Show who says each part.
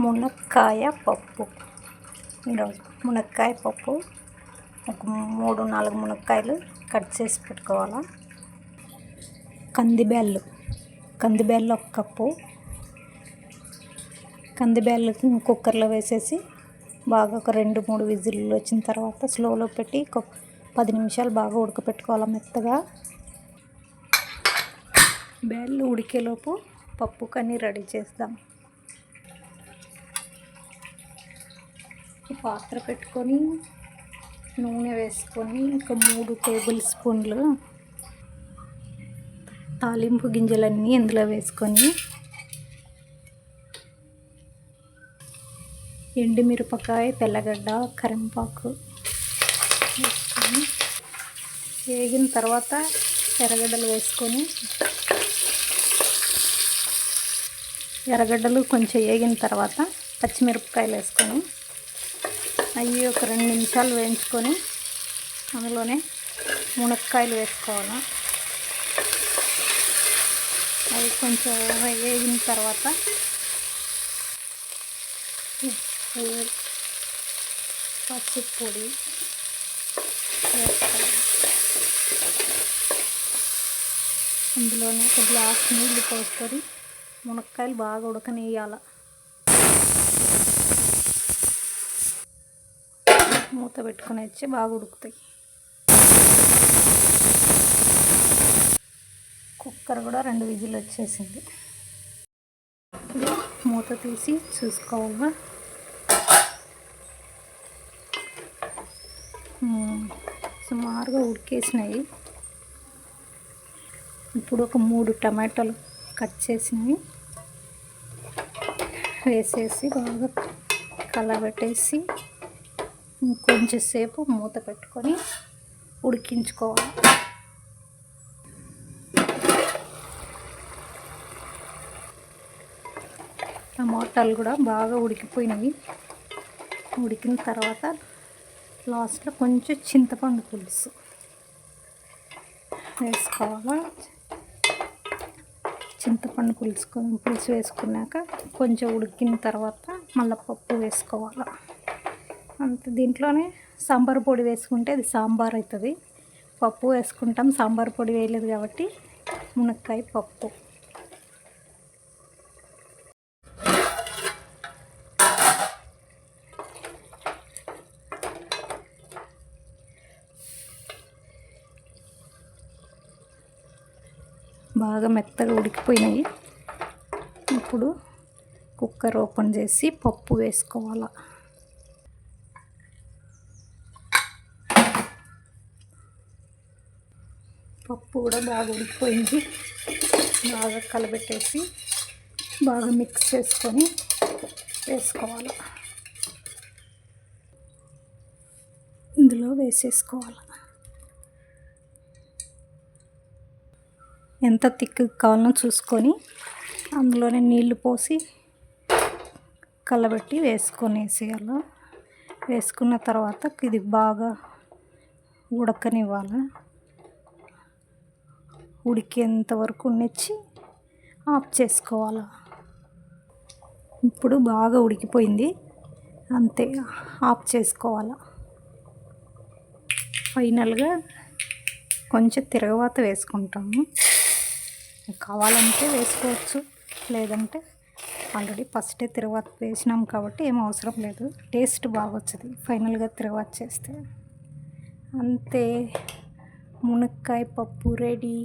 Speaker 1: మునక్కాయ పప్పు. ఈరోజు మునక్కాయ పప్పు ఒక 3-4 మునక్కాయలు కట్ చేసి పెట్టుకోవాలా. కందిబ్యాళ్ళు 1 కప్పు. కందిబ్యాళ్ళు కుక్కర్లో వేసేసి బాగా ఒక 2-3 విజిల్లు వచ్చిన తర్వాత స్లోలో పెట్టి ఒక 10 నిమిషాలు బాగా ఉడకపెట్టుకోవాలి మెత్తగా. బ్యాళ్ళు ఉడికేలోపు పప్పు కన్నీ రెడీ చేద్దాం. పాత్ర పెట్టుకొని నూనె వేసుకొని ఒక 3 టేబుల్ స్పూన్లు తాలింపు గింజలన్నీ ఇందులో వేసుకొని ఎండుమిరపకాయ, తెల్లగడ్డ, కరివేపాకు వేసుకొని వేగిన తర్వాత ఎర్రగడ్డలు వేసుకొని ఎర్రగడ్డలు కొంచెం వేగిన తర్వాత పచ్చిమిరపకాయలు వేసుకొని అవి ఒక 2 నిమిషాలు వేయించుకొని అందులోనే మునక్కాయలు వేసుకోవాలి. అవి కొంచెం వేగిన తర్వాత ఉప్పు, పచ్చిపొడి వేసుకోవాలి. అందులోనే ఒక గ్లాస్ నీళ్ళు పోసుకొని మునక్కాయలు బాగా ఉడకనియాలి. మూత పెట్టుకొని వచ్చి బాగా ఉడుకుతాయి. కుక్కర్ కూడా 2 విజిల్ వచ్చేసింది. మూత తీసి చూసుకోవాలా. సుమారుగా ఉడికేసినాయి. ఇప్పుడు ఒక 3 టమాటాలు కట్ చేసినవి వేసేసి బాగా కలబెట్టేసి ఇంకొంచెం సేపు మూత పెట్టుకొని ఉడికించుకోవాలి. టమాటాలు కూడా బాగా ఉడికిపోయినవి. ఉడికిన తర్వాత లాస్ట్లో కొంచెం చింతపండు పులుసు వేసుకోవాలి. చింతపండు పులుసు వేసుకున్నాక కొంచెం ఉడికిన తర్వాత మళ్ళీ పప్పు వేసుకోవాలి. అంతే. దీంట్లోనే సాంబార్ పొడి వేసుకుంటే అది సాంబార్ అవుతుంది. పప్పు వేసుకుంటాం, సాంబార్ పొడి వేయలేదు కాబట్టి మునక్కాయ పప్పు. బాగా మెత్తగా ఉడికిపోయినాయి. ఇప్పుడు కుక్కర్ ఓపెన్ చేసి పప్పు వేసుకోవాలి. పప్పు కూడా బాగా ఉడికిపోయింది. బాగా కలబెట్టేసి బాగా మిక్స్ చేసుకొని వేసుకోవాలి. ఇందులో వేసేసుకోవాలి. ఎంత థిక్ కావాలో చూసుకొని అందులోనే నీళ్లు పోసి కలబెట్టి వేసేయాలి. వేసుకున్న తర్వాత ఇది బాగా ఉడకనివ్వాలి. ఉడికేంత వరకు నెచ్చి ఆఫ్ చేసుకోవాలి. ఇప్పుడు బాగా ఉడికిపోయింది. అంతే, ఆఫ్ చేసుకోవాలి. ఫైనల్గా కొంచెం తిరగవాత వేసుకుంటాము. కావాలంటే వేసుకోవచ్చు, లేదంటే ఆల్రెడీ ఫస్టే తిరగవాత వేసినాం కాబట్టి ఏం అవసరం లేదు. టేస్ట్ బాగా వచ్చింది ఫైనల్గా తిరగవాత చేస్తే. అంతే, మునక్కాయ పప్పు రెడీ.